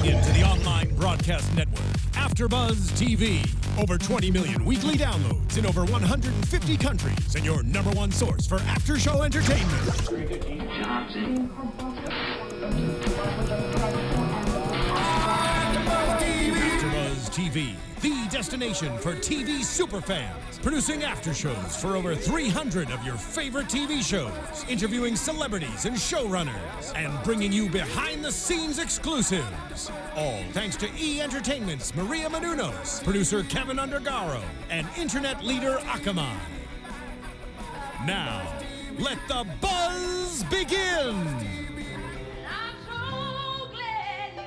Tuning in to the online broadcast network, AFTERBUZZ TV. Over 20 million weekly downloads in over 150 countries, and your number one source for after-show entertainment. AFTERBUZZ TV, the destination for TV superfans. Producing after shows for over 300 of your favorite TV shows, interviewing celebrities and showrunners, and bringing you behind-the-scenes exclusives. All thanks to E! Entertainment's Maria Menounos, producer Kevin Undergaro, and internet leader Akamai. Now, let the buzz begin!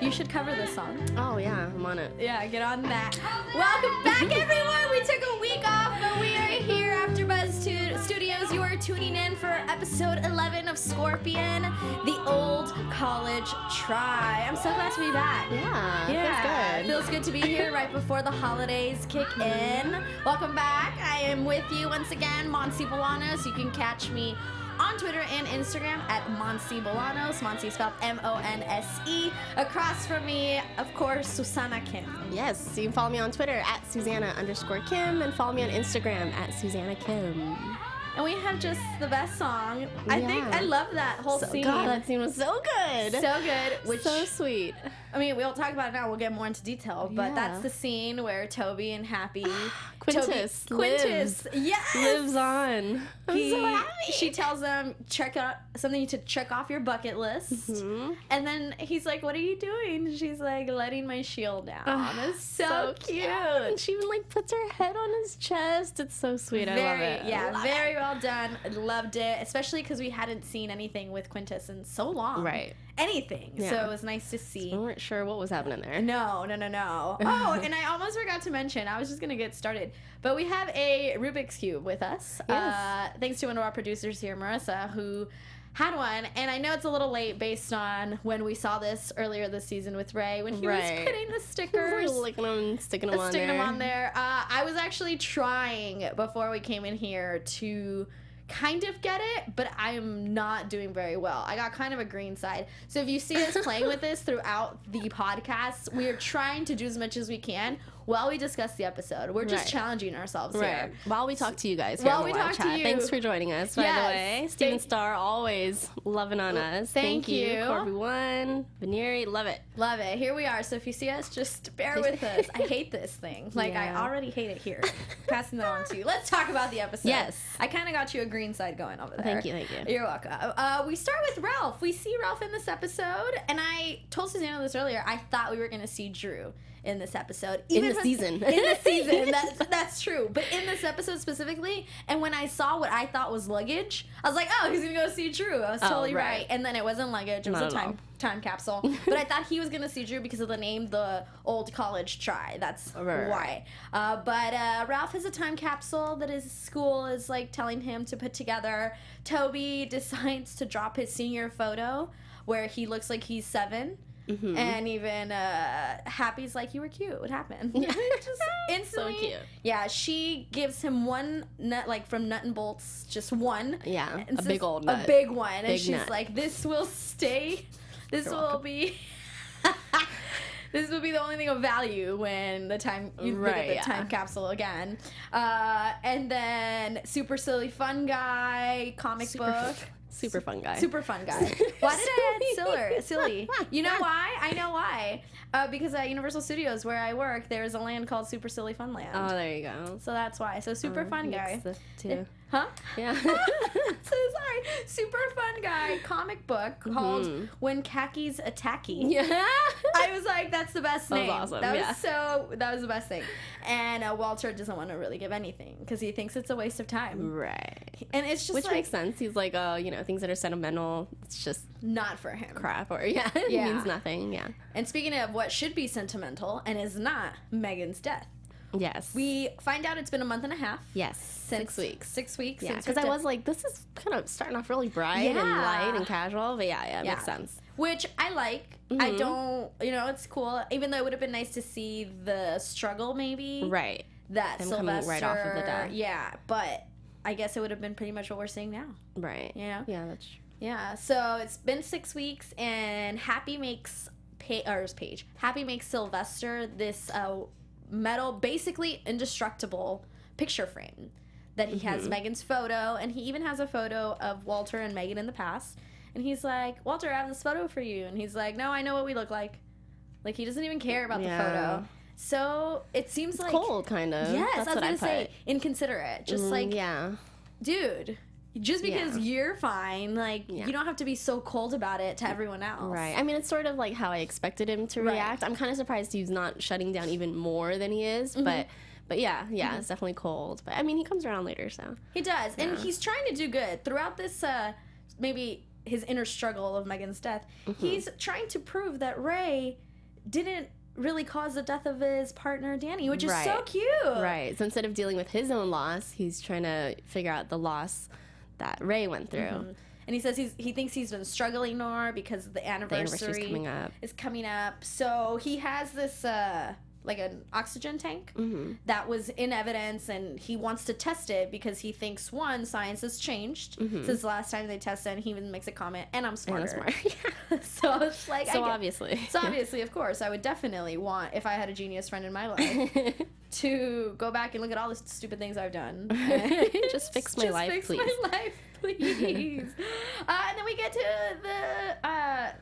You should cover this song. Oh, yeah, I'm on it. Yeah, get on that. Welcome back, everyone. We took a week off, but we are here after Buzz Studios. You are tuning in for episode 11 of Scorpion, the old college try. I'm so glad to be back. Yeah, feels good. Feels good to be here right before the holidays kick in. Welcome back. I am with you once again, Monse Bolanos. You can catch me on Twitter and Instagram at Monse Bolanos. Monse spelled M-O-N-S-E. Across from me, of course, Susannah Kim. Yes, you can follow me on Twitter at Susanna_Kim and follow me on Instagram at Susanna Kim. And we have just the best song. I think I love that whole scene. God, that scene was so good. So good. Which, so sweet. I mean, we'll talk about it now. We'll get more into detail. But that's the scene where Toby and Happy... Quintus yes! lives on. I'm so happy. She tells him, check out something to check off your bucket list. Mm-hmm. And then he's like, what are you doing? She's like, letting my shield down. It's so cute. And she even like puts her head on his chest. It's so sweet. I love it. Yeah, very well done. Loved it. Especially because we hadn't seen anything with Quintus in so long. Right. Anything. Yeah. So it was nice to see. So we weren't sure what was happening there. No. Oh, and I almost forgot to mention, I was just going to get started, but we have a Rubik's Cube with us. Yes. Thanks to one of our producers here, Marissa, who had one. And I know it's a little late based on when we saw this earlier this season with Ray, when he was putting the stickers. Licking them, sticking them on there. I was actually trying before we came in here to kind of get it, but I am not doing very well. I got kind of a green side. So if you see us playing with this throughout the podcast, we are trying to do as much as we can while we discuss the episode. We're just challenging ourselves here. While we talk to you guys here on the live chat. Thanks for joining us, by the way. Steven Starr, always loving on us. Thank you. Corby One, Veneeri, love it. Love it. Here we are. So if you see us, just bear with us. I hate this thing. I already hate it here. Passing that on to you. Let's talk about the episode. Yes. I kind of got you a green side going over there. Thank you. You're welcome. We start with Ralph. We see Ralph in this episode, and I told Susannah this earlier. I thought we were going to see Drew in this episode. In the season. That's true. But in this episode specifically, and when I saw what I thought was luggage, I was like, oh, he's going to go see Drew. I was totally right. And then it wasn't luggage. It was a time capsule. But I thought he was going to see Drew because of the name, the old college try. That's why. But Ralph has a time capsule that his school is like telling him to put together. Toby decides to drop his senior photo where he looks like he's 7. Mm-hmm. And even Happy's like, you were cute. What happened? Yeah. Just instantly. So cute. Yeah, she gives him one nut, like from Nut and Bolts, just one. Yeah, a big old nut. A big one. Big and she's nut. like, this will stay. This will be... This will be the only thing of value when the time you look at the time capsule again. And then super silly fun guy, comic book. Super fun guy. Why did I add silly? You know why? I know why. Because at Universal Studios, where I work, there's a land called Super Silly Fun Land. Oh, there you go. So that's why. So super fun guy. The two. Huh? Yeah. So sorry. Super fun guy comic book called When Khakis Attacky. Yeah. I was like, that's the best name. That was awesome. That was the best thing. And Walter doesn't want to really give anything because he thinks it's a waste of time. Right. And it's just which makes sense. He's like, things that are sentimental, it's just not for him. Crap, or it means nothing. Yeah. And speaking of what should be sentimental and is not, Megan's death. Yes. We find out it's been a month and a half. Yes. 6 weeks. 6 weeks. Yeah, because I was like, this is kind of starting off really bright and light and casual. But it makes sense. Which I like. Mm-hmm. I don't, it's cool. Even though it would have been nice to see the struggle maybe. Right. That him Sylvester. Coming right off of the death. Yeah, but I guess it would have been pretty much what we're seeing now. Right. You know? Yeah, that's true. Yeah, so it's been 6 weeks and Happy makes Happy makes Sylvester this metal, basically indestructible picture frame that he has Megan's photo, and he even has a photo of Walter and Megan in the past. And he's like, Walter, I have this photo for you. And he's like, no, I know what we look like. Like, he doesn't even care about the photo. So it seems like cold, kind of. Yes, that's I was gonna say inconsiderate. Just dude. Just because you're fine, like, you don't have to be so cold about it to everyone else. Right. I mean, it's sort of like how I expected him to react. I'm kind of surprised he's not shutting down even more than he is, but yeah, it's definitely cold. But, I mean, he comes around later, so. He does, and he's trying to do good. Throughout this, maybe his inner struggle of Megan's death, he's trying to prove that Ray didn't really cause the death of his partner Danny, which is so cute. Right. So instead of dealing with his own loss, he's trying to figure out the loss that Ray went through. And he says he thinks he's been struggling more because the anniversary is coming up. So he has this like an oxygen tank that was in evidence, and he wants to test it because he thinks, one, science has changed since the last time they tested, and he even makes a comment, and I'm smarter. So it's like, obviously, of course, I would definitely want, if I had a genius friend in my life, to go back and look at all the stupid things I've done. Just fix my life, please. My life, please. And then we get to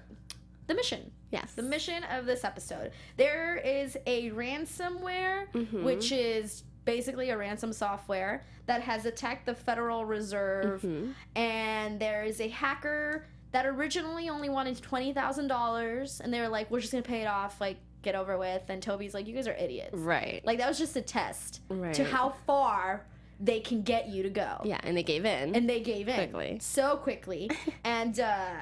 the mission. Yes. The mission of this episode. There is a ransomware, which is basically a ransom software that has attacked the Federal Reserve. And there is a hacker that originally only wanted $20,000. And they were like, we're just going to pay it off, like, get over with. And Toby's like, you guys are idiots. Right. Like, that was just a test to how far they can get you to go. Yeah, and they gave in. Quickly. So quickly. And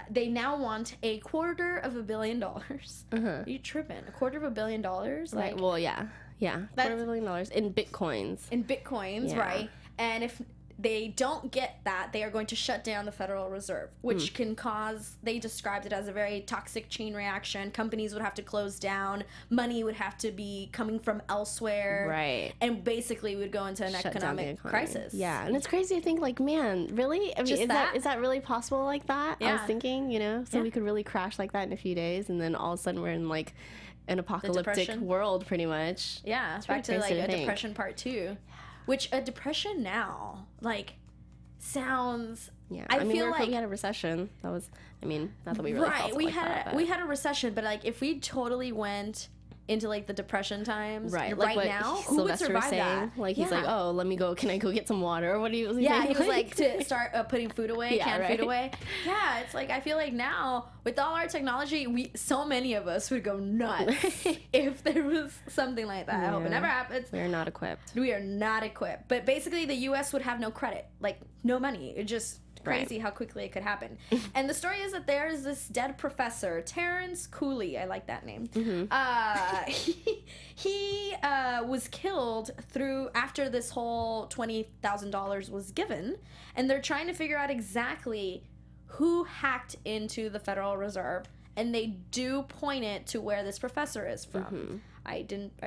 they now want $250 million. Are you tripping? $250 million? Right, Like, well, yeah. $250 million in Bitcoins. Right? And if they don't get that, they are going to shut down the Federal Reserve, which can cause, they described it as a very toxic chain reaction. Companies would have to close down. Money would have to be coming from elsewhere. Right. And basically we would go into an economic crisis. Yeah. And it's crazy to think, like, man, really? I mean, is that really possible like that? Yeah. I was thinking, so we could really crash like that in a few days, and then all of a sudden we're in, like, an apocalyptic world, pretty much. Yeah. It's back to, like, a depression part 2. Which a depression now, like, sounds. Yeah, I mean, feel like we had a recession. That was, I mean, not that we really felt we had a recession, but like, if we totally went into like the depression times like now, who would survive that? Like, he's like, oh, can I go get some water? Or what do you? Yeah, he was like to start putting food away, canned food away. Yeah, it's like, I feel like now with all our technology, so many of us would go nuts if there was something like that. I hope it never happens. We are not equipped. But basically, the U.S. would have no credit, like no money. It just. Crazy how quickly it could happen. And the story is that there is this dead professor, Terrence Cooley. I like that name. He was killed after this whole $20,000 was given, and they're trying to figure out exactly who hacked into the Federal Reserve, and they do point it to where this professor is from. I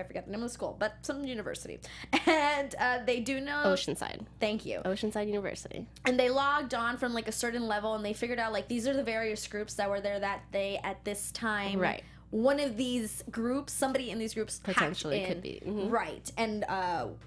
forget the name of the school, but some university. And they do know... Oceanside. Thank you. Oceanside University. And they logged on from, like, a certain level, and they figured out, like, these are the various groups that were there that day at this time. Right. One of these groups, somebody in these groups potentially could be. Right. And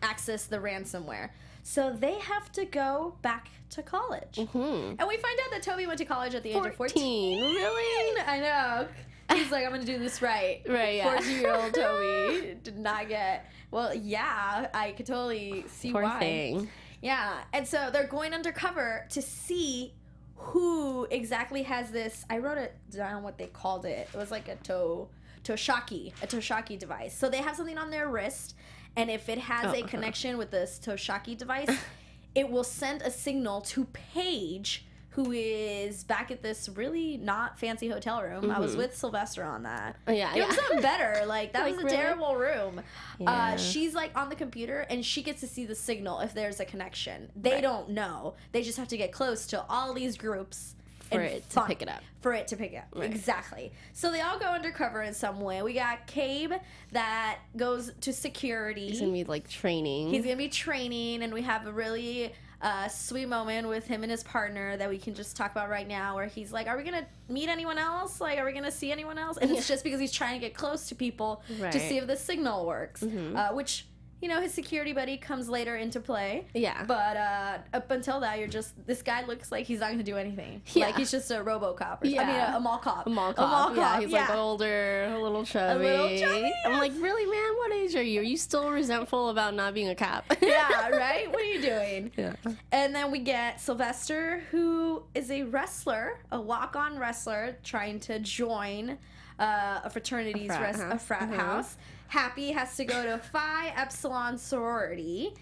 access the ransomware. So they have to go back to college. And we find out that Toby went to college at the age of 14. Really? I know. He's like, I'm going to do this right. Right, yeah. 14-year-old Toby did not get... Well, yeah, I could totally see why. Poor thing. Yeah, and so they're going undercover to see who exactly has this... I wrote it down what they called it. It was like a Toshaki device. So they have something on their wrist, and if it has a connection with this Toshaki device, it will send a signal to Paige, who is back at this really not fancy hotel room. I was with Sylvester on that. It was something better. Like, that was a terrible room. Yeah. She's, like, on the computer, and she gets to see the signal if there's a connection. They don't know. They just have to get close to all these groups. For it to pick it up. Right. Exactly. So they all go undercover in some way. We got Cabe that goes to security. He's going to be, like, training. And we have a really sweet moment with him and his partner that we can just talk about right now, where he's like, are we gonna meet anyone else? Like, are we gonna see anyone else? And it's just because he's trying to get close to people to see if the signal works, which, you know, his security buddy comes later into play. Yeah. But up until that, you're just, this guy looks like he's not going to do anything. Yeah. Like, he's just a RoboCop. Or, I mean, a mall cop. A mall cop. Yeah, he's like older, a little chubby. I'm like, really, man? What age are you? Are you still resentful about not being a cop? Yeah, right? What are you doing? Yeah. And then we get Sylvester, who is a wrestler, a walk-on wrestler, trying to join a fraternity's frat house. Happy has to go to Phi Epsilon sorority.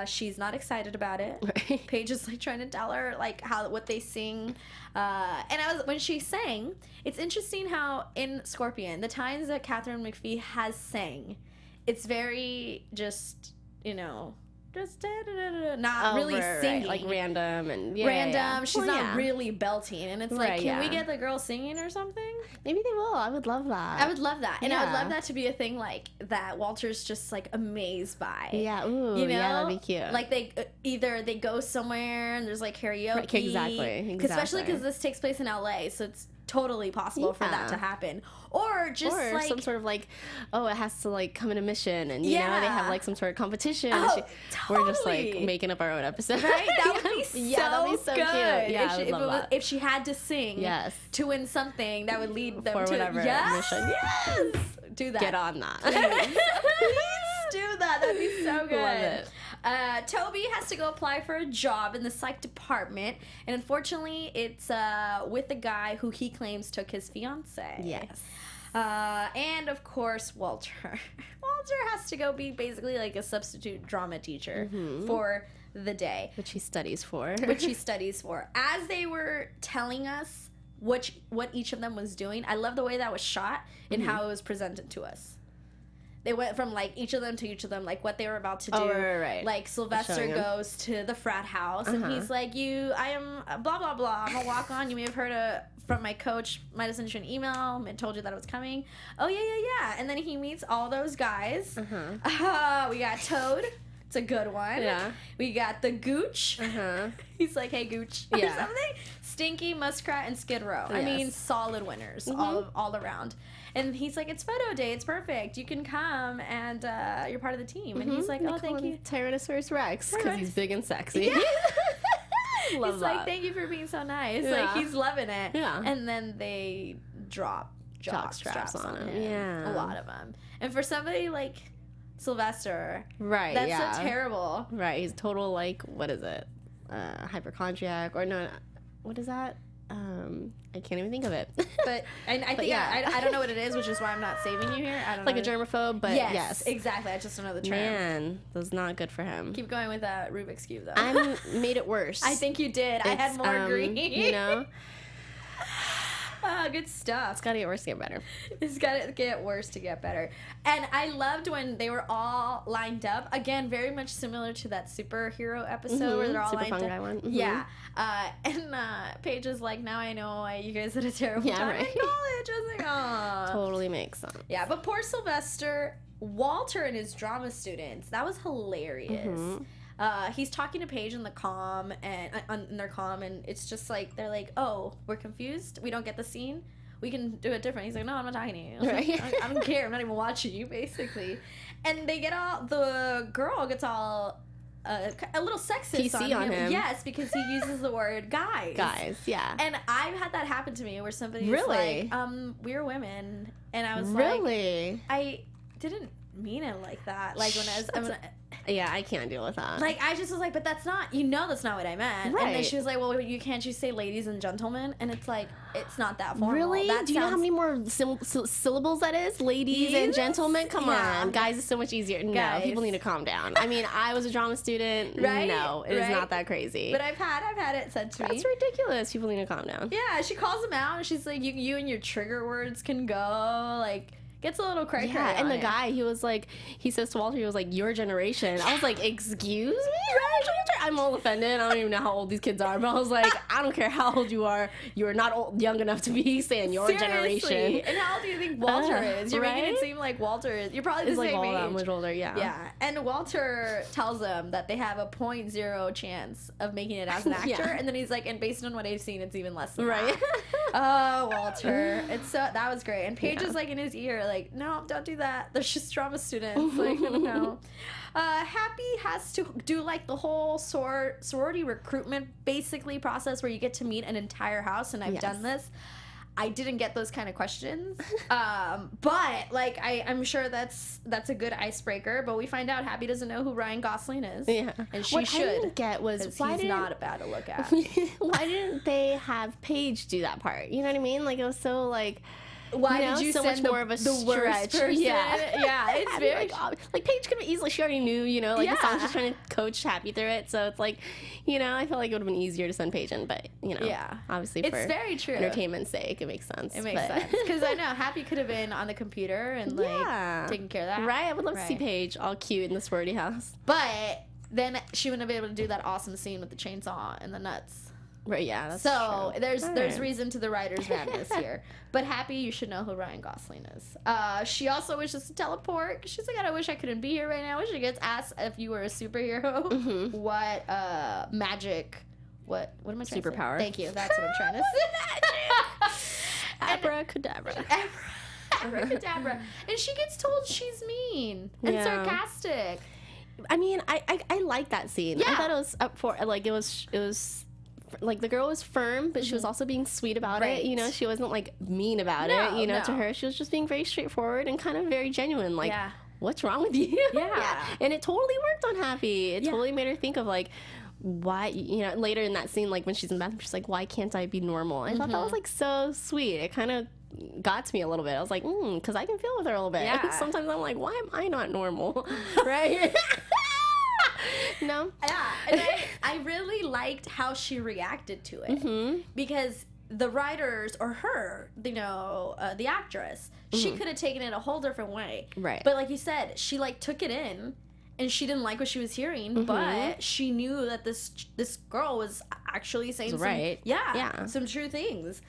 She's not excited about it. Right. Paige is like trying to tell her like what they sing. And when she sang, it's interesting how in Scorpion, the times that Catherine McPhee has sang, it's very just, you know, just not really singing, like random and She's not really belting, and it's like, can we get the girl singing or something? Maybe they will. I would love that. I would love that, and I would love that to be a thing like that. Walter's just like amazed by. Yeah, ooh, you know, that'd be cute. Like they go somewhere and there's like karaoke. Right, exactly. Especially because this takes place in LA, so it's totally possible for that to happen. Or just like some sort of like, oh, it has to like come in a mission, and you know they have like some sort of competition. Totally. We're just like making up our own episode. Right? That would be that'd be so cute. Yeah, if she had to sing to win something that would lead them to whatever mission. Yes, do that. Get on that. Please do that. That'd be so good. Love it. Toby has to go apply for a job in the psych department, and unfortunately, it's with the guy who he claims took his fiance. Yes. And of course, Walter. Walter has to go be basically like a substitute drama teacher for the day, which he studies for. As they were telling us what each of them was doing, I love the way that was shot and how it was presented to us. They went from like each of them, like what they were about to do. Oh, right. Like Sylvester goes to the frat house and he's like, I am blah, blah, blah. I'm a walk on. You may have heard from my coach, might have sent you an email and told you that it was coming. Oh, yeah. And then he meets all those guys. We got Toad. It's a good one. Yeah. We got the Gooch. He's like, hey, Gooch. Or something. Stinky, Muskrat, and Skid Row. Yes. I mean, solid winners all around. And he's like, it's photo day. It's perfect. You can come, and you're part of the team. And he's like, oh, thank you. Tyrannosaurus Rex, because he's big and sexy. Yeah. He's like, thank you for being so nice. Yeah. Like, he's loving it. Yeah. And then they drop jock straps on him. Yeah. A lot of them. And for somebody like Sylvester, that's so terrible. Right. He's total, like, what is it? Hypochondriac, or no, what is that? I can't even think of it. But I think I don't know what it is, which is why I'm not saving you here. I don't know. Like a germaphobe, but yes, exactly. I just don't know the term. Man, that's not good for him. Keep going with that Rubik's Cube, though. I made it worse. I think you did. I had more green. You know? Good stuff. It's got to get worse to get better. It's got to get worse to get better. And I loved when they were all lined up. Again, very much similar to that superhero episode where they're all lined up. Super fun guy one. Yeah. And Paige is like, now I know why you guys had a terrible time in college. I was like, aw. Totally makes sense. Yeah, but poor Sylvester, Walter and his drama students, that was hilarious. He's talking to Paige in the comm, and in their comm, and it's just like, they're like, oh, we're confused, we don't get the scene, we can do it different. He's like, no, I'm not talking to you. Right. I don't care, I'm not even watching you, basically. And they get the girl gets all a little sexist PC on him. Yes, because he uses the word guys. Guys, yeah. And I've had that happen to me where somebody's like, we're women, and I was like, I didn't mean it like that. Like when I was, yeah, I can't deal with that. Like, I just was like, but that's not what I meant. Right. And then she was like, well, can't you say ladies and gentlemen? And it's like, it's not that formal. Really? Do you know how many more syllables that is? Ladies and gentlemen? Come on. Guys is so much easier. No, people need to calm down. I mean, I was a drama student. Right? No, it is not that crazy. But I've had it said to me. That's ridiculous. People need to calm down. Yeah, she calls them out, and she's like, you and your trigger words can go, like... Gets a little cray-cray. Yeah, and the guy, he was like, he says to Walter, he was like, your generation. I was like, excuse me? I'm all offended. I don't even know how old these kids are, but I was like, I don't care how old you are not young enough to be saying your generation. And how old do you think Walter is? You're making it seem like Walter is. You're probably the same age. That much older, yeah. Yeah, and Walter tells them that they have a 0.0 chance of making it as an actor, and then he's like, and based on what I've seen, it's even less than that. Oh, Walter, that was great. And Paige is like in his ear, like, no, don't do that. They're just drama students. Like, no. Happy has to do like the whole sorority recruitment basically process where you get to meet an entire house, and I've done this. I didn't get those kind of questions, but like I'm sure that's a good icebreaker. But we find out Happy doesn't know who Ryan Gosling is, and she should. What I didn't get was why he's not bad to look at. Why didn't they have Paige do that part? You know what I mean? Like it was so like. Why did you so send much more of a the worst person? Yeah, it's very like Paige could have easily. She already knew, like the song's just trying to coach Happy through it. So it's like, I feel like it would have been easier to send Paige in, but obviously it's for very true. Entertainment's sake, it makes sense. It makes sense because I know Happy could have been on the computer and like taking care of that. Right, I would love to see Paige all cute in the sorority house, but then she wouldn't have been able to do that awesome scene with the chainsaw and the nuts. Right, yeah, that's so true. There's reason to the writer's madness here. But Happy, you should know who Ryan Gosling is. She also wishes to teleport. She's like, I wish I couldn't be here right now. She gets asked if you were a superhero, what magic, what am I trying to say? Superpower. Thank you. That's what I'm trying to say. Abracadabra. Abracadabra. And she gets told she's mean and sarcastic. I mean, I like that scene. Yeah. I thought it was up for like it was like the girl was firm, but she was also being sweet about it. She wasn't like mean about it. To her, she was just being very straightforward and kind of very genuine. Like, what's wrong with you? Yeah. And it totally worked on Happy. It totally made her think of like, why, later in that scene, like when she's in the bathroom, she's like, why can't I be normal? I thought that was like so sweet. It kind of got to me a little bit. I was like, because I can feel with her a little bit. Yeah. Sometimes I'm like, why am I not normal? Right? No. Yeah, and I really liked how she reacted to it because the writers or her, the actress, she could have taken it a whole different way. Right. But like you said, she like took it in, and she didn't like what she was hearing, but she knew that this girl was actually saying some true things.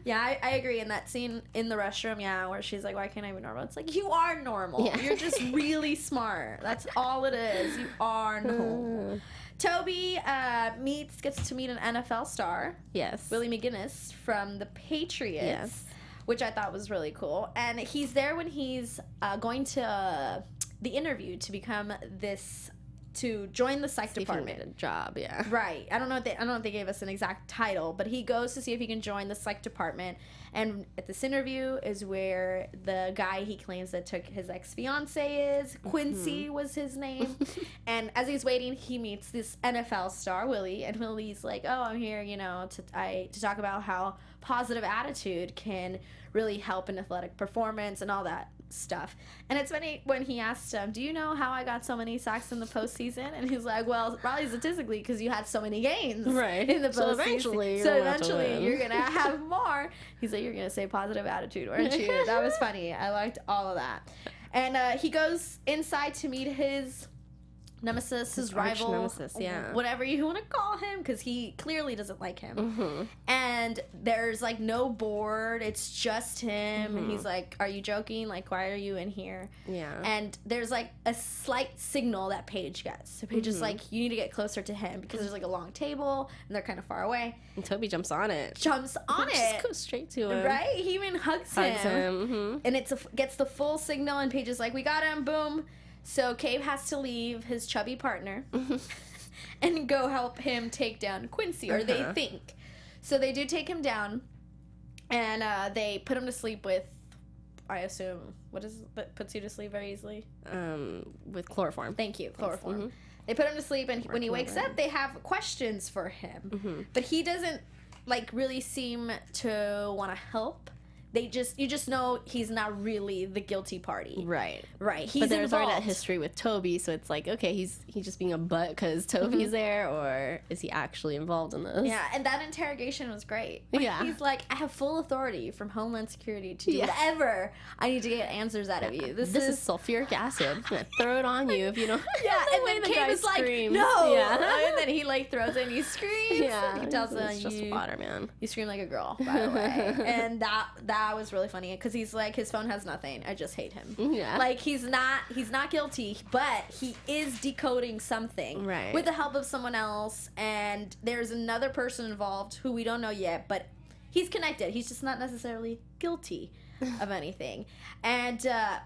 Yeah, I agree. In that scene in the restroom, where she's like, why can't I be normal? It's like, you are normal. Yeah. You're just really smart. That's all it is. You are normal. Toby gets to meet an NFL star. Yes. Willie McGinnis from the Patriots. Yes. Which I thought was really cool. And he's there when he's going to the interview to join the psych department. A job, yeah. Right. I don't know if they gave us an exact title, but he goes to see if he can join the psych department. And at this interview is where the guy he claims that took his ex-fiance is. Quincy was his name. And as he's waiting, he meets this NFL star, Willie, and Willie's like, "Oh, I'm here, to talk about how positive attitude can really help an athletic performance and all that stuff." And it's funny when he asked him, "Do you know how I got so many sacks in the postseason?" And he's like, "Well, probably statistically because you had so many games in the postseason. So eventually you're gonna have more." He's like, "You're gonna say positive attitude, weren't you?" That was funny. I liked all of that. And he goes inside to meet his nemesis, his rival, nemesis, whatever you want to call him, because he clearly doesn't like him. And there's like no board, it's just him. And he's like, "Are you joking? Like, why are you in here?" Yeah. And there's like a slight signal that Paige gets. So Paige is like, "You need to get closer to him," because there's like a long table and they're kind of far away. And Toby jumps on it. Just goes straight to him. Right? He even hugs him. And gets the full signal, and Paige is like, "We got him," boom. So Cave has to leave his chubby partner and go help him take down Quincy, or they think. So they do take him down, and they put him to sleep with, I assume, that puts you to sleep very easily? With chloroform. Thank you, chloroform. They put him to sleep, and when he wakes up, they have questions for him. But he doesn't, really seem to want to help, you just know he's not really the guilty party. Right. He's but there's involved. already that history with Toby, so it's like, okay, he's just being a butt because Toby's there, or is he actually involved in this? Yeah, and that interrogation was great. Yeah. He's like, I have full authority from Homeland Security to do whatever I need to get answers out of you. This is sulfuric acid. I'm gonna throw it on you if you don't. Yeah, and then the Kate guy was like, screams. no. Yeah. And then he like throws it and he screams. Yeah. He tells him, it's just water, man. You scream like a girl, by the way. And that was really funny because he's like, his phone has nothing. I just hate him. Yeah. Like he's not guilty, but he is decoding something with the help of someone else. And there's another person involved who we don't know yet, but he's connected. He's just not necessarily guilty of anything. And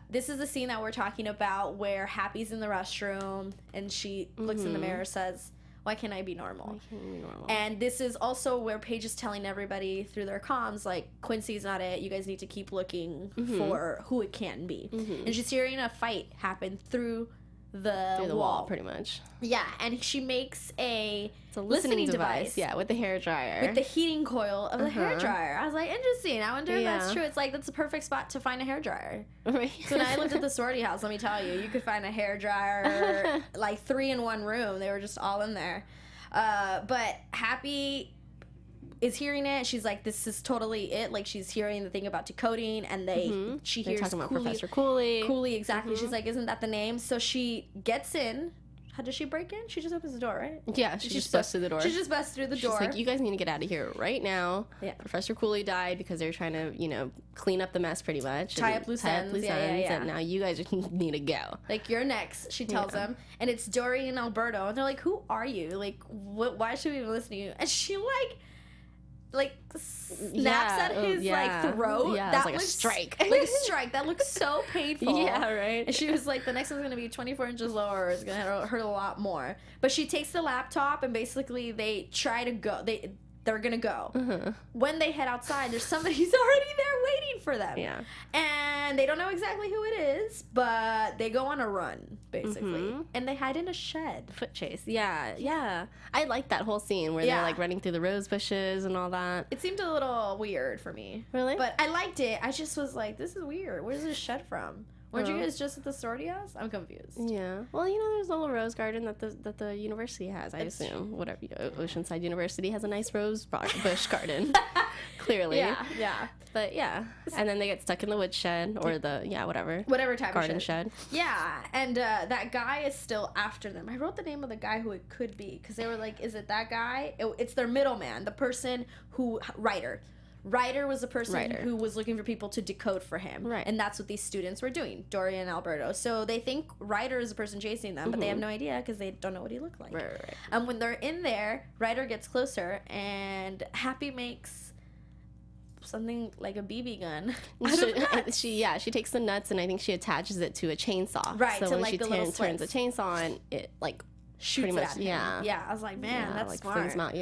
this is the scene that we're talking about where Happy's in the restroom and she looks in the mirror, says, why can't I be normal? And this is also where Paige is telling everybody through their comms, like, Quincy's not it. You guys need to keep looking for who it can be. And she's hearing a fight happen through the wall, pretty much. Yeah, and she makes it's a listening device. Yeah, with the hair dryer. With the heating coil of the hair dryer. I was like, interesting. I wonder if that's true. It's like, that's the perfect spot to find a hair dryer. Right. So when I lived at the sorority house, let me tell you, you could find a hair dryer, like 3 in one room. They were just all in there. But Happy is hearing it. She's like, this is totally it. Like, she's hearing the thing about decoding, and she hears talking about Cooley, Professor Cooley. Cooley, exactly. She's like, isn't that the name? So she gets in. How does she break in? She just opens the door, right? Yeah, she just busts through the door. She just busts through the door. She's like, you guys need to get out of here right now. Yeah. Professor Cooley died because they were trying to, clean up the mess pretty much. Tie up loose ends. And now you guys need to go. Like, you're next, she tells them. And it's Dory and Alberto. And they're like, who are you? Like, why should we even listen to you? And she, snaps at his throat. Yeah, that like looks, a strike. Like a strike. That looks so painful. Yeah, right. And she was like, the next one's gonna be 24 inches lower. It's gonna hurt a lot more. But she takes the laptop and basically they try to go. They're gonna go. When they head outside, there's somebody who's already there waiting for them. Yeah. And they don't know exactly who it is, but they go on a run, basically. And they hide in a shed. Foot chase. Yeah. I like that whole scene where they're like running through the rose bushes and all that. It seemed a little weird for me. Really? But I liked it. I just was like, this is weird. Where's this shed from? Weren't you guys just at the sorority house? I'm confused. Yeah. Well, there's a little rose garden that the university has, I assume. Whatever. Oceanside University has a nice rose bush garden. Clearly. Yeah. But yeah. And then they get stuck in the woodshed or whatever type garden of shed. Yeah. And that guy is still after them. I wrote the name of the guy who it could be because they were like, is it that guy? It's their middleman, the person who Ryder was the person who was looking for people to decode for him. Right. And that's what these students were doing, Dory and Alberto. So they think Ryder is the person chasing them, but they have no idea because they don't know what he looked like. Right. And when they're in there, Ryder gets closer and Happy makes something like a BB gun. She takes the nuts and I think she attaches it to a chainsaw. Right. So to when she turns the chainsaw on, it shoots pretty much, at him. Yeah, I was like, man, that's smart. Flings them out,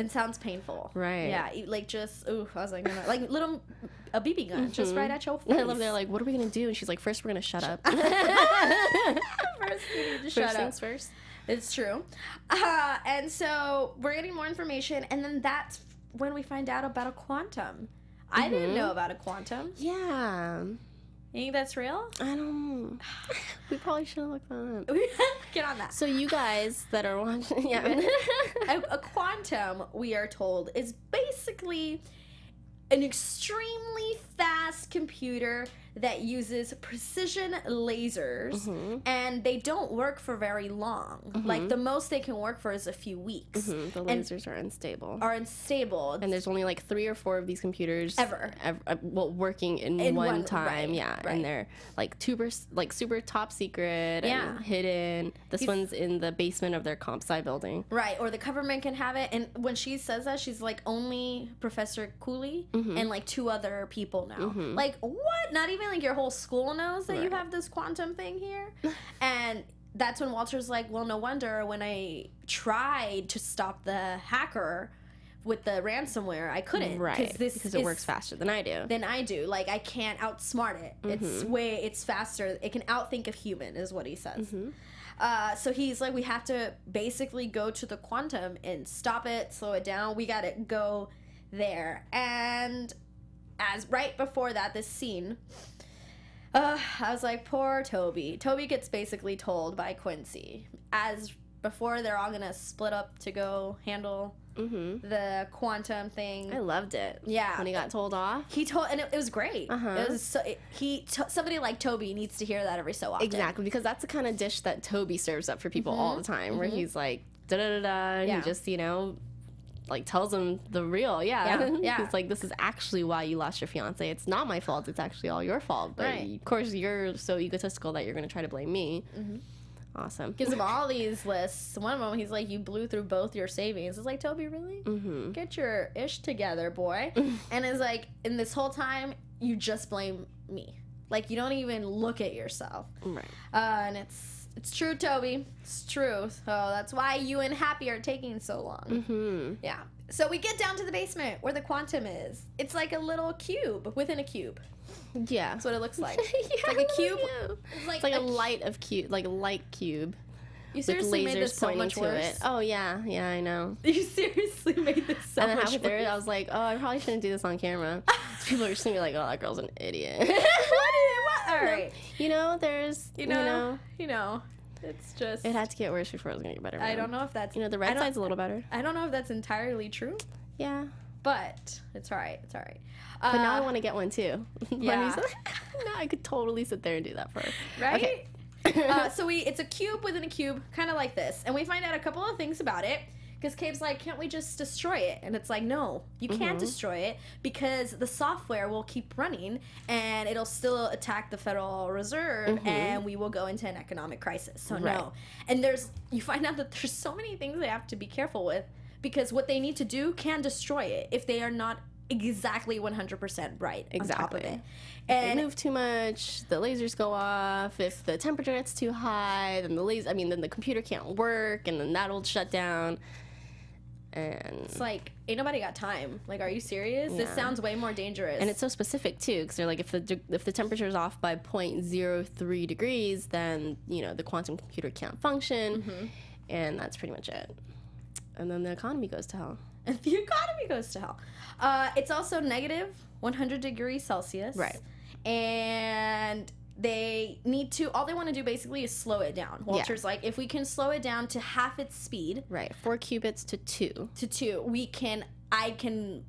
It sounds painful. Right. Yeah, I was like, a BB gun, just right at your face. I love they're like, what are we going to do? And she's like, first we're going to shut up. First we need to shut up. Things first. It's true. And so we're getting more information, and then that's when we find out about a quantum. I didn't know about a quantum. Yeah. You think that's real? I don't. We probably should have looked that up. Get on that. So you guys that are watching, a quantum, we are told, is basically an extremely fast computer that uses precision lasers, and they don't work for very long. Like, the most they can work for is a few weeks. The lasers are unstable. And there's only like 3 or 4 of these computers ever working in one time. Right. And they're like super top secret and hidden. This one's in the basement of their comp sci building. Right, or the government can have it. And when she says that, she's like, only Professor Cooley and like 2 other people know. Like, what? Not even like your whole school knows that you have this quantum thing here. And that's when Walter's like, well, no wonder when I tried to stop the hacker with the ransomware, I couldn't. Right, because it works faster than I do. Like, I can't outsmart it. It's faster. It can outthink a human, is what he says. So he's like, we have to basically go to the quantum and stop it, slow it down. We got to go there. And as right before that, this scene, I was like, poor Toby. Toby gets basically told by Quincy, as before they're all gonna split up to go handle the quantum thing. I loved it. Yeah. When he got told off. He told, and it was great. It was somebody like Toby needs to hear that every so often. Exactly, because that's the kind of dish that Toby serves up for people all the time, where he's like, da-da-da-da, and he just, like, tells them the real, He's like, this is actually why you lost your fiance. It's not my fault. It's actually all your fault. But, of course, you're so egotistical that you're going to try to blame me. Awesome. Gives him all these lists. One of them, he's like, you blew through both your savings. It's like, Toby, really? Get your ish together, boy. And it's like, in this whole time, you just blame me. Like, you don't even look at yourself. Right. And it's true, Toby. It's true. So that's why you and Happy are taking so long. Yeah. So we get down to the basement where the quantum is. It's like a little cube within a cube. Yeah. That's what it looks like. It's like a cube. It's like a light cube. You seriously made this so much worse. It. Oh, yeah. Yeah, I know. You seriously made this so much worse. And then halfway through, I was like, oh, I probably shouldn't do this on camera. People are just going to be like, oh, that girl's an idiot. What? All right. There's, you know. It's just... It had to get worse before it was going to get better. I don't know if that's... the red side's a little better. I don't know if that's entirely true. Yeah. But it's all right. It's all right. But now I want to get one, too. Yeah. Now I could totally sit there and do that for her. Right? Okay. So it's a cube within a cube, kind of like this. And we find out a couple of things about it. Because Cabe's like, can't we just destroy it? And it's like, no, you can't destroy it because the software will keep running and it'll still attack the Federal Reserve and we will go into an economic crisis. So no. And you find out that there's so many things they have to be careful with because what they need to do can destroy it if they are not exactly 100% right on top of it. And if they move too much, the lasers go off. If the temperature gets too high, then then the computer can't work and then that'll shut down. And it's like, ain't nobody got time. Like, are you serious? This sounds way more dangerous. And it's so specific too, because they're like, if the temperature is off by 0.03 degrees, then the quantum computer can't function, and that's pretty much it. And then the economy goes to hell. And the economy goes to hell. It's also negative 100 degrees Celsius. Right. And they all they want to do basically is slow it down. Walter's like, if we can slow it down to half its speed. Right, 4 qubits to 2. I can,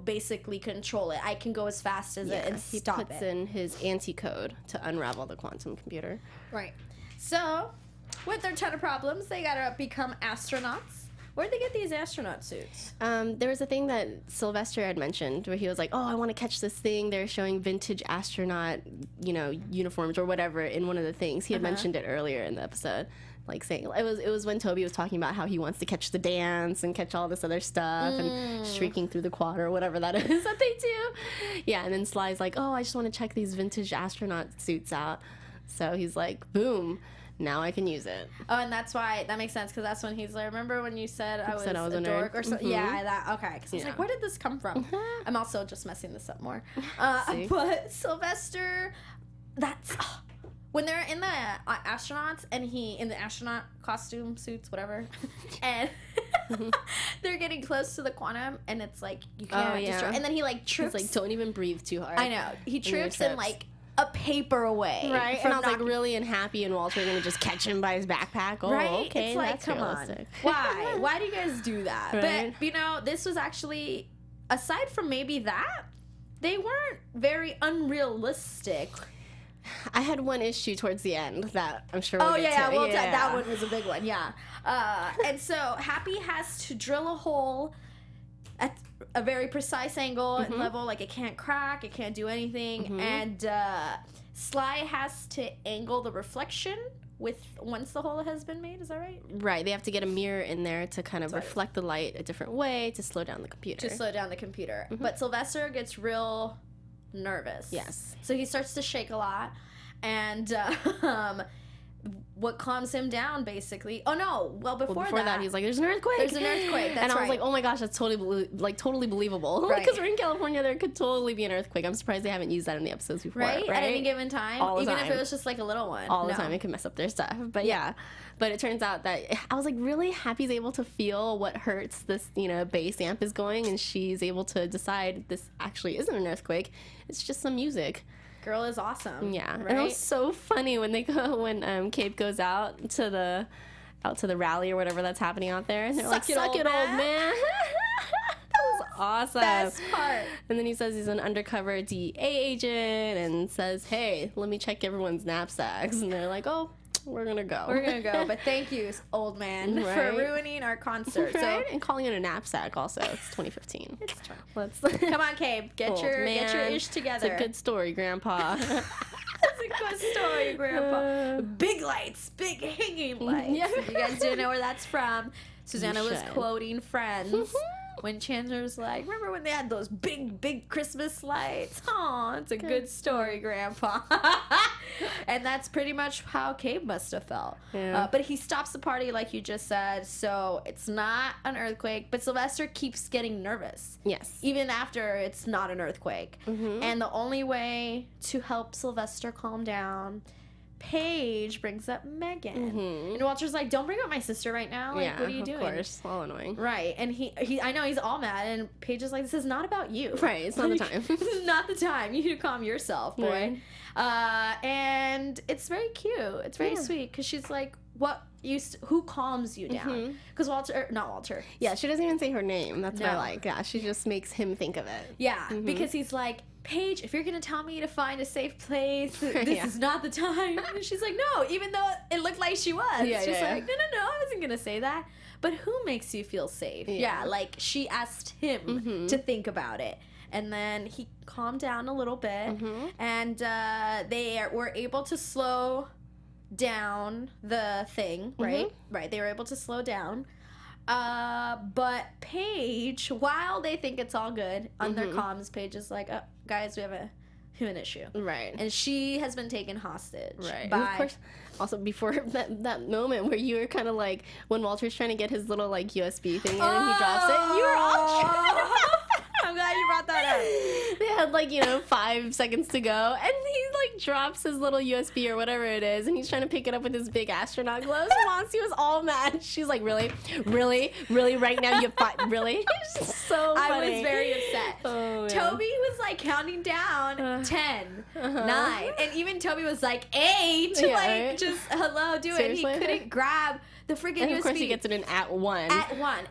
basically control it. I can go as fast as it and stop it. He puts in his anti-code to unravel the quantum computer. Right. So, with their ton of problems, they gotta become astronauts. Where'd they get these astronaut suits? There was a thing that Sylvester had mentioned where he was like, oh, I want to catch this thing. They're showing vintage astronaut, uniforms or whatever in one of the things. He had mentioned it earlier in the episode. Like saying, it was when Toby was talking about how he wants to catch the dance and catch all this other stuff and shrieking through the quad or whatever that is that they do. Yeah, and then Sly's like, oh, I just want to check these vintage astronaut suits out. So he's like, boom. Now I can use it. Oh, and that's why that makes sense because that's when he's like, remember when you said I was a dork or something? Yeah, okay. Because he's like, where did this come from? I'm also just messing this up more. But Sylvester, when they're in the astronauts and in the astronaut costume suits, whatever, and they're getting close to the quantum and it's like you can't destroy. And then he trips. He's like, don't even breathe too hard. I know. He trips and a paper away. Right. And I was really unhappy and Walter going to just catch him by his backpack. Oh, right? Okay, it's like, that's come realistic. on. Why? Why do you guys do that? Right. But, this was actually, aside from maybe that, they weren't very unrealistic. I had one issue towards the end that I'm sure we'll get to. Well, that one was a big one, yeah. And so Happy has to drill a hole at a very precise angle and level, like it can't crack, it can't do anything, and Sly has to angle the reflection once the hole has been made. Is that right? Right. They have to get a mirror in there to kind of reflect the light a different way to slow down the computer. But Sylvester gets real nervous. Yes. So he starts to shake a lot, and what calms him down, basically. Oh no! Well, before that, he's like, "There's an earthquake." There's an earthquake. That's and I was right. like, "Oh my gosh, that's totally believable." Right. Because we're in California, there could totally be an earthquake. I'm surprised they haven't used that in the episodes before. Right? At any given time, All the even time. if it was just like a little one. All the time, it could mess up their stuff. But yeah. But it turns out that I was like really happy he's able to feel what hurts this, bass amp is going, and she's able to decide this actually isn't an earthquake. It's just some music. Girl is awesome. Yeah, right? and it was so funny when Cape goes out to the rally or whatever that's happening out there, and they're like, "Suck it, old man." That was awesome. Best part. And then he says he's an undercover DEA agent, and says, "Hey, let me check everyone's knapsacks," and they're like, "Oh, we're gonna go. But thank you, old man, for ruining our concert." Right? And calling it a knapsack also. It's 2015. It's true. Let's Come on, Cabe. Get your ish together. It's a good story, Grandpa. It's a good story, Grandpa. Big lights, big hanging lights. Yeah. If you guys didn't know where that's from, Susannah was should. quoting Friends. When Chandler's like, remember when they had those big Christmas lights? Oh, it's a good story, Grandpa. And that's pretty much how Cabe must have felt. Yeah. But he stops the party, like you just said, so it's not an earthquake. But Sylvester keeps getting nervous. Yes. Even after it's not an earthquake. Mm-hmm. And the only way to help Sylvester calm down, Paige brings up Megan. Mm-hmm. And Walter's like, don't bring up my sister right now. Like, what are you doing? Of course. All annoying. Right. And he I know he's all mad, and Paige is like, this is not about you. Right. It's not the time. This is not the time. You need to calm yourself, boy. Right. And it's very cute. It's very sweet, because she's like, who calms you down? Because not Walter. Yeah, she doesn't even say her name. That's what I like. Yeah, she just makes him think of it. Yeah, because he's like, Paige, if you're going to tell me to find a safe place, this is not the time. And she's like, no, even though it looked like she was. She's like, no, I wasn't going to say that. But who makes you feel safe? Yeah, like she asked him to think about it. And then he calmed down a little bit. And they were able to slow down the thing, right? Right, they were able to slow down. But Paige, while they think it's all good, on their comms, Paige is like, oh, guys, we have an issue. Right. And she has been taken hostage. Right. And of course, also before that moment where you were kind of like, when Walter's trying to get his little like USB thing in and he drops it, you were all I'm glad you brought that up. They had like, 5 seconds to go, and he like drops his little USB or whatever it is, and he's trying to pick it up with his big astronaut gloves. Monse was all mad. She's like, really right now you really? It's so funny. I was very upset. Oh, Toby was like counting down 10, 9, and even Toby was like 8. Yeah, like right? just hello, do Seriously? it. He couldn't grab the freaking USB. And of course he gets it in at 1.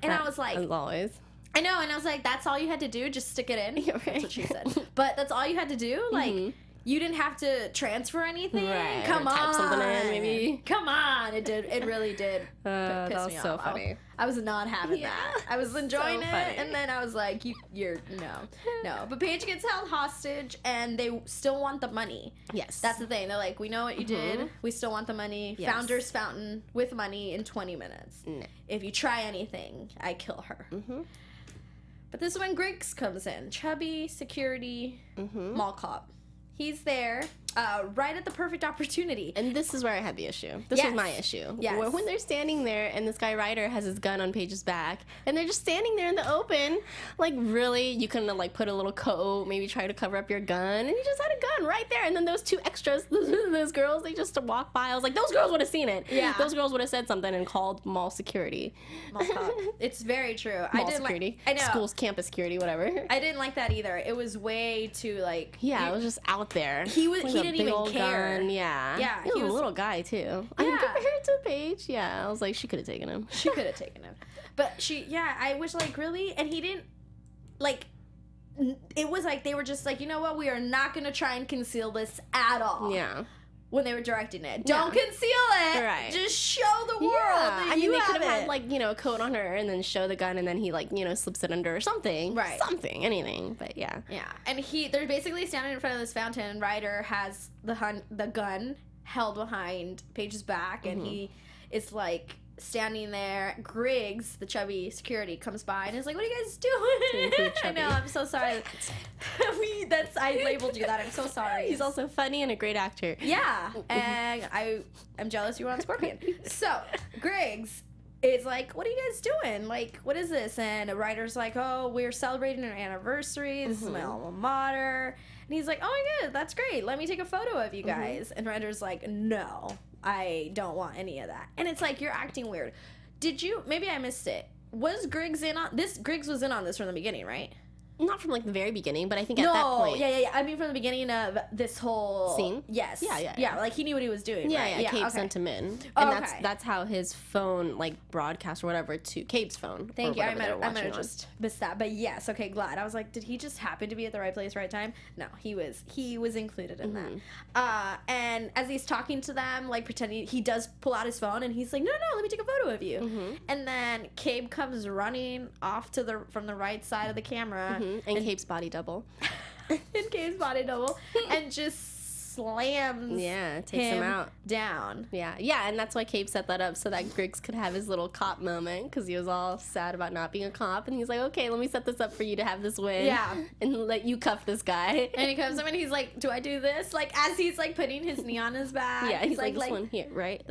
And I was like, as always. I know, and I was like, that's all you had to do? Just stick it in? Yeah, right. That's what she said. But that's all you had to do? Like, you didn't have to transfer anything? Right. Come on. Type something in, maybe. Come on. It did. It really did piss that was me so off. funny. I was not having that. I was enjoying So it, funny. and then I was like, no. But Paige gets held hostage, and they still want the money. Yes. That's the thing. They're like, we know what you did. We still want the money. Yes. Founder's Fountain with money in 20 minutes. No. If you try anything, I kill her. But this is when Griggs comes in. Chubby, security, mall cop. He's there right at the perfect opportunity. And this is where I had the issue. This was my issue. Yes. When they're standing there and this guy Ryder has his gun on Paige's back and they're just standing there in the open, like really, you couldn't have like put a little coat, maybe try to cover up your gun, and you just had a gun right there. And then those two extras, those girls, they just walk by. I was like, those girls would have seen it. Yeah. Those girls would have said something and called mall security. Mall cop. It's very true. Mall security. I know. Schools, campus security, whatever. I didn't like that either. It was way too like. Yeah, it was just out there. He With a didn't big even old care. Gun. Yeah. Yeah, He was a little guy too. I mean, compared to Paige, yeah, I was like, she could have taken him. She could have taken him. But I was like, really? And he didn't, like, it was like they were just like, you know what? We are not going to try and conceal this at all. Yeah. When they were directing it. Don't conceal it. Right. Just show the world that I mean, you they have could have it. had, like, a coat on her and then show the gun and then he, like, slips it under or something. Right. Something. Anything. But, yeah. Yeah. And they're basically standing in front of this fountain, and Ryder has the gun held behind Paige's back, and he is, like, standing there. Griggs, the chubby security, comes by and is like, "What are you guys doing?" I know. I'm so sorry. I labeled you that. I'm so sorry. He's also funny and a great actor. Yeah, and I'm jealous you were on Scorpion. So Griggs is like, "What are you guys doing? Like, what is this?" And a writer's like, "Oh, we're celebrating our anniversary. This is my alma mater." And he's like, "Oh my god, that's great. Let me take a photo of you guys." And writer's like, "No, I don't want any of that." And it's like, you're acting weird. Did you? Maybe I missed it. Was Griggs in on this? Griggs was in on this from the beginning, right? Not from like the very beginning, but I think at that point. Yeah. I mean, from the beginning of this whole scene. Yes. Yeah. Like he knew what he was doing. Yeah, right? yeah. Cabe sent him in, and that's how his phone like broadcast or whatever to Cabe's phone. Thank you. I might have just missed that, but yes. Okay, glad. I was like, did he just happen to be at the right place, right time? No, he was included in that. And as he's talking to them, like pretending, he does pull out his phone, and he's like, no, let me take a photo of you. And then Cabe comes running off from the right side of the camera, and Cabe's body double. In Cabe's body double, and just slams takes him out down. Yeah, and that's why Cabe set that up so that Griggs could have his little cop moment, because he was all sad about not being a cop, and he's like, okay, let me set this up for you to have this win, and let you cuff this guy. And he comes up and he's like, do I do this? Like, as he's like putting his knee on his back. Yeah, he's like, this one here, right?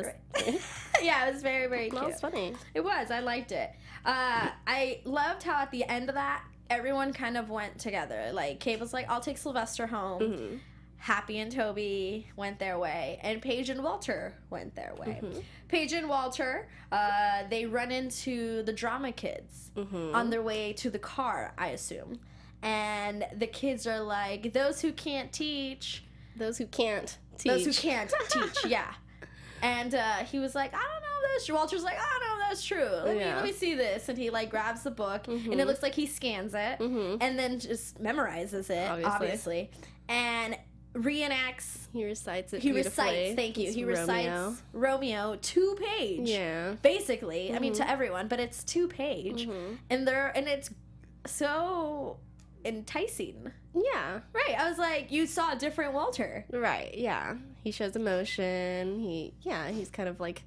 Yeah, it was very, very cute. That was funny. It was. I liked it. I loved how at the end of that, everyone kind of went together. Like, Cabe was like, I'll take Sylvester home. Happy and Toby went their way, and Paige and Walter went their way. Paige and Walter, they run into the drama kids on their way to the car, I assume. And the kids are like, those who can't teach. Those who can't teach. Those who can't teach, yeah. And he was like, I don't know if that's true. Walter's like, I don't know if that's true. Let me see this. And he like grabs the book, and it looks like he scans it, and then just memorizes it, obviously. And reenacts. He recites it. He recites. Thank you. He recites Romeo to Paige. Yeah. Basically, I mean to everyone, but it's to Paige, and it's so enticing. Yeah. Right. I was like, you saw a different Walter. Right. Yeah. He shows emotion. He's kind of like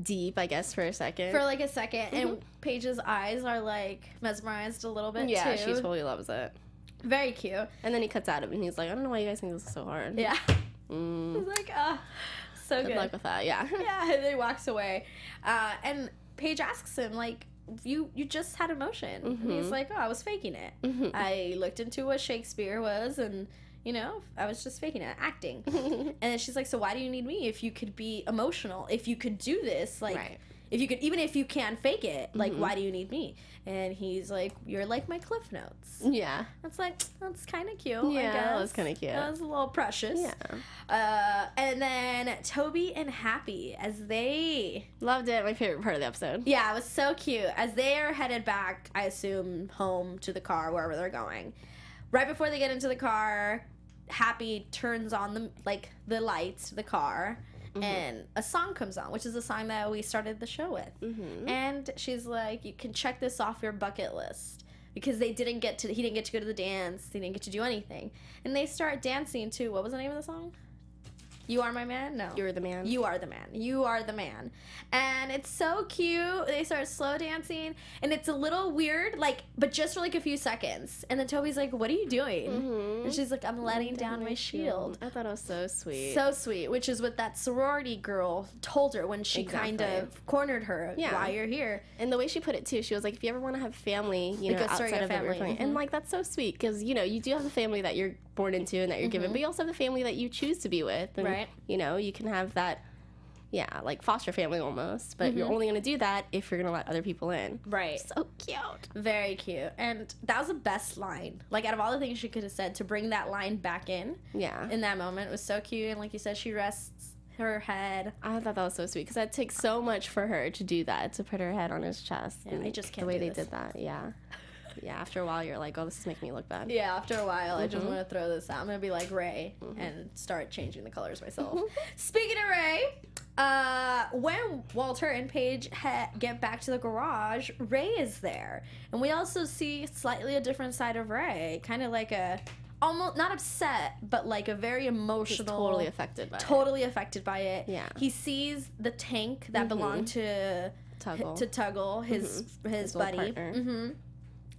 deep, I guess, for a second. And Paige's eyes are like mesmerized a little bit too. Yeah, she totally loves it. Very cute. And then he cuts out of it and he's like, I don't know why you guys think this is so hard. Yeah. He's like, so good. Good luck with that, yeah. Yeah, and then he walks away. And Paige asks him, like, you just had emotion. And he's like, I was faking it. I looked into what Shakespeare was, and, you know, I was just faking it, acting. And then she's like, so why do you need me if you could be emotional? If you could do this, like, if you could, even if you can fake it, like, why do you need me? And he's like, you're like my Cliff Notes. Yeah. It's like, that's kind of cute, yeah, I guess. That was kind of cute. That was a little precious. Yeah. And then Toby and Happy, as they... Loved it. My favorite part of the episode. Yeah, it was so cute. As they are headed back, I assume, home to the car, wherever they're going. Right before they get into the car, Happy turns on the lights to the car. And a song comes on, which is a song that we started the show with. And she's like, you can check this off your bucket list, because he didn't get to go to the dance, he didn't get to do anything. And they start dancing to, what was the name of the song? You Are My Man? No. You're the Man. You Are the Man. You Are the Man. And it's so cute. They start slow dancing, and it's a little weird, like, but just for like a few seconds. And then Toby's like, what are you doing? And she's like, I'm letting down my shield. I thought it was so sweet. So sweet, which is what that sorority girl told her when she kind of cornered her, why you're here. And the way she put it too, she was like, if you ever want to have family, you know, outside of family. And like, that's so sweet, because, you know, you do have the family that you're born into and that you're given, but you also have the family that you choose to be with. And, you know, you can have that, like foster family almost, but you're only going to do that if you're going to let other people in. Right. So cute. Very cute. And that was the best line. Like, out of all the things she could have said, to bring that line back in that moment was so cute. And like you said, she rests her head. I thought that was so sweet, because that takes so much for her to do that, to put her head on his chest. Yeah, I just can't the way do they this. did that. Yeah, after a while you're like, oh, this is making me look bad. Yeah, after a while, I just want to throw this out. I'm going to be like Ray and start changing the colors myself. Speaking of Ray, when Walter and Paige get back to the garage, Ray is there. And we also see slightly a different side of Ray, kind of like a almost not upset, but like a very emotional. He's totally affected by it. Totally affected by it. Yeah. He sees the tank that belonged to Tuggle, his buddy,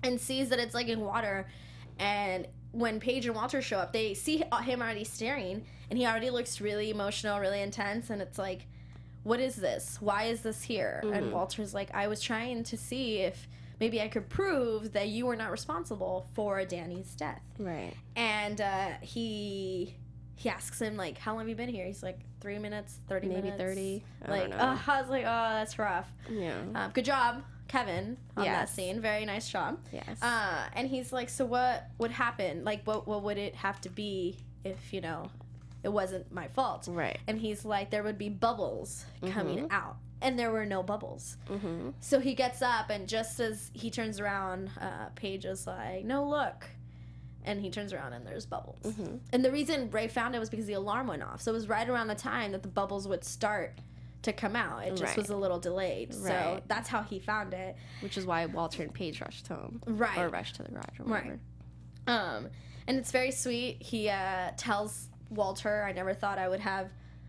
and sees that it's like in water. And when Paige and Walter show up, they see him already staring, and he already looks really emotional, really intense. And it's like, what is this? Why is this here? And Walter's like, I was trying to see if maybe I could prove that you were not responsible for Danny's death. Right. And he asks him, like, how long have you been here? He's like, 3 minutes, 30 maybe minutes. 30. Like, I was like, oh, that's rough. Yeah. Good job, Kevin, on that scene. Very nice job. Yes. And he's like, so what would happen? Like, what would it have to be if, you know, it wasn't my fault? Right. And he's like, there would be bubbles coming out. And there were no bubbles. So he gets up, and just as he turns around, Paige is like, no, look. And he turns around, and there's bubbles. And the reason Ray found it was because the alarm went off. So it was right around the time that the bubbles would start to come out. It just was a little delayed. So that's how he found it. Which is why Walter and Paige rushed home. Right. Or rushed to the garage or whatever. Right. And it's very sweet. He tells Walter, I never thought I would have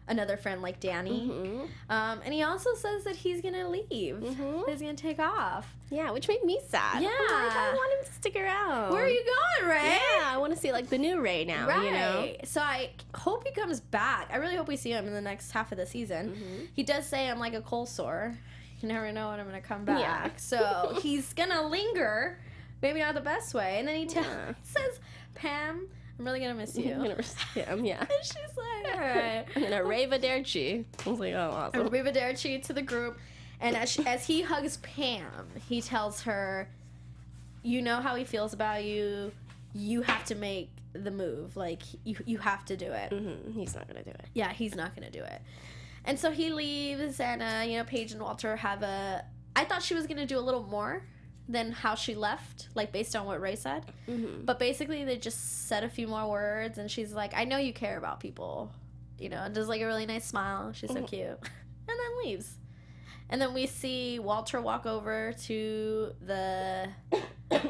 another friend like Danny. And he also says that he's going to leave. He's going to take off. Yeah, which made me sad. Yeah. I'm like, I want him to stick around. Where are you going, Ray? Yeah, I want to see, like, the new Ray now, right. you know? So I hope he comes back. I really hope we see him in the next half of the season. He does say I'm like a cold sore. You never know when I'm going to come back. Yeah. So he's going to linger. Maybe not the best way. And then he says, Pam, I'm really going to miss you. I'm going to miss him, yeah. And she's like, all right. And then arrivederci. I was like, oh, awesome. Arrivederci to the group. And as he hugs Pam, he tells her, you know how he feels about you. You have to make the move. Like, you have to do it. He's not going to do it. Yeah, he's not going to do it. And so he leaves, and, you know, Paige and Walter have I thought she was going to do a little more than how she left, like, based on what Ray said. But basically, they just said a few more words, and she's like, I know you care about people. You know, and does, like, a really nice smile. She's so cute. And then leaves. And then we see Walter walk over to the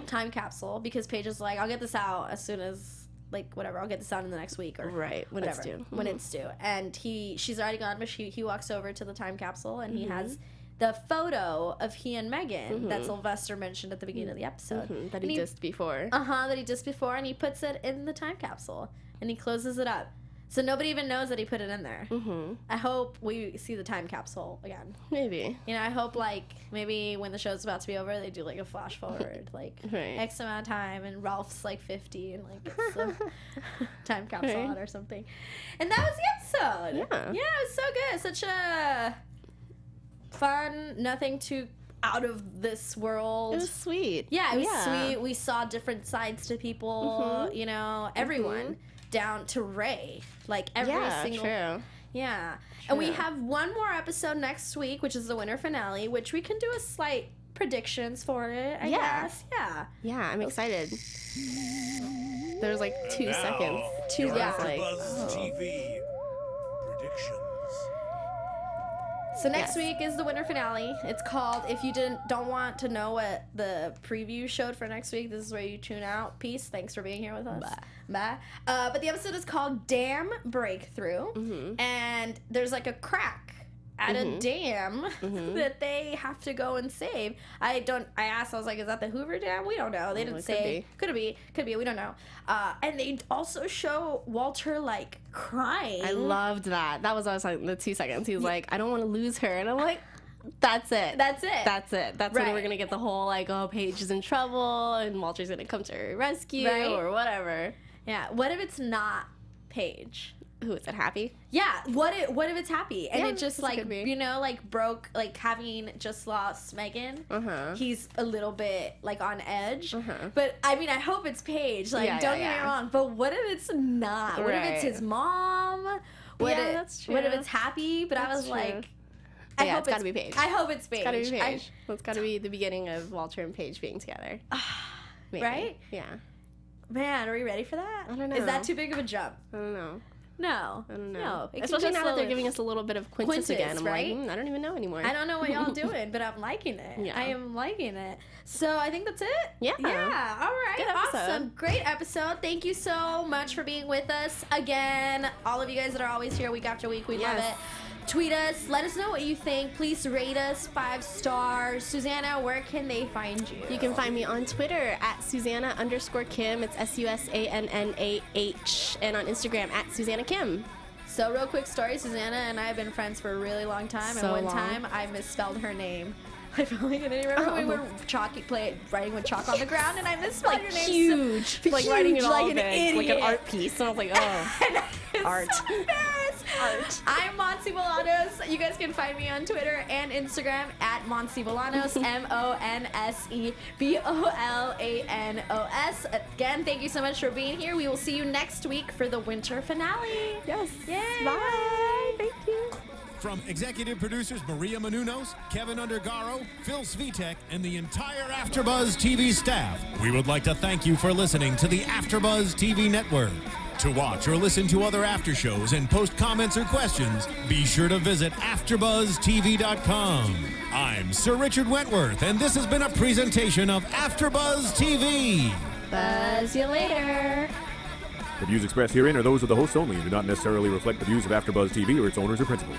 time capsule, because Paige is like, I'll get this out as soon as, like, whatever, I'll get this out in the next week, or when whatever, it's due. When it's due. And she's already gone, but he walks over to the time capsule, and he has the photo of he and Megan that Sylvester mentioned at the beginning of the episode. That he dissed before. That he dissed before, and he puts it in the time capsule, and he closes it up. So nobody even knows that he put it in there. I hope we see the time capsule again. Maybe. You know, I hope, like, maybe when the show's about to be over, they do, like, a flash forward, like, X amount of time, and Ralph's, like, 50, and, like, it's a time capsule on or something. And that was the episode. Yeah, it was so good. Such a fun, nothing too out of this world. It was sweet. Yeah, it was sweet. We saw different sides to people, you know, everyone. Down to Ray, like every single. True. Yeah, and we have one more episode next week, which is the winter finale, which we can do a slight predictions for it. I guess. Yeah, I'm excited. There's like 2 seconds. AFTERBUZZ TV predictions. So next week is the winter finale. It's called, if you don't want to know what the preview showed for next week, this is where you tune out. Peace. Thanks for being here with us. Bye. But the episode is called Dam Breakthrough. And there's like a crack at a dam that they have to go and save. I asked, I was like, is that the Hoover Dam? We don't know. They didn't say. Could be. We don't know. And they also show Walter, like, crying. I loved that. That was like the 2 seconds. He was like, I don't want to lose her. And I'm like, that's it. That's when we're going to get the whole, like, oh, Paige is in trouble and Walter's going to come to her rescue or whatever. Yeah. What if it's not Paige? Who is it? Happy? Yeah. What if it's Happy? And it just, like, you know, like, broke, like, having just lost Megan. He's a little bit, like, on edge. But, I mean, I hope it's Paige. Like, don't get me wrong. But what if it's not? What if it's his mom? That's true. What if it's Happy? But I was like, I hope it's gotta be Paige. I hope it's Paige. It's gotta be Paige. It's gotta be the beginning of Walter and Paige being together. Right? Yeah. Man, are we ready for that? I don't know. Is that too big of a jump? I don't know. No. I don't know. No. It can Especially go now that they're slowly. giving us a little bit of Quintus again. I'm right? like, I don't even know anymore. I don't know what y'all doing, but I'm liking it. Yeah. I am liking it. So I think that's it. Yeah. Yeah. All right. Good episode. Awesome. Great episode. Thank you so much for being with us again. All of you guys that are always here week after week. We love it. Tweet us. Let us know what you think. Please rate us 5 stars. Susannah, where can they find you? You can find me on Twitter at Susannah_Kim. It's SUSANNAH. And on Instagram at Susannah Kim. So real quick story, Susannah and I have been friends for a really long time, and one time I misspelled her name. I felt like I didn't remember we were writing with chalk on the ground, and I misspelled your name. Huge. So, like writing it all like an big, like idiot. an art piece. And I was like, oh, art. So embarrassed. Art. I'm Monse Bolanos. You guys can find me on Twitter and Instagram at Monse Bolanos, MonseBolanos. Again, thank you so much for being here. We will see you next week for the winter finale. Yes. Yay. Bye. Thank you. From executive producers Maria Menounos, Kevin Undergaro, Phil Svitek, and the entire AfterBuzz TV staff, we would like to thank you for listening to the AfterBuzz TV network. To watch or listen to other after shows and post comments or questions, be sure to visit AfterBuzzTV.com. I'm Sir Richard Wentworth, and this has been a presentation of AfterBuzz TV. Buzz you later. The views expressed herein are those of the hosts only and do not necessarily reflect the views of AfterBuzz TV or its owners or principals.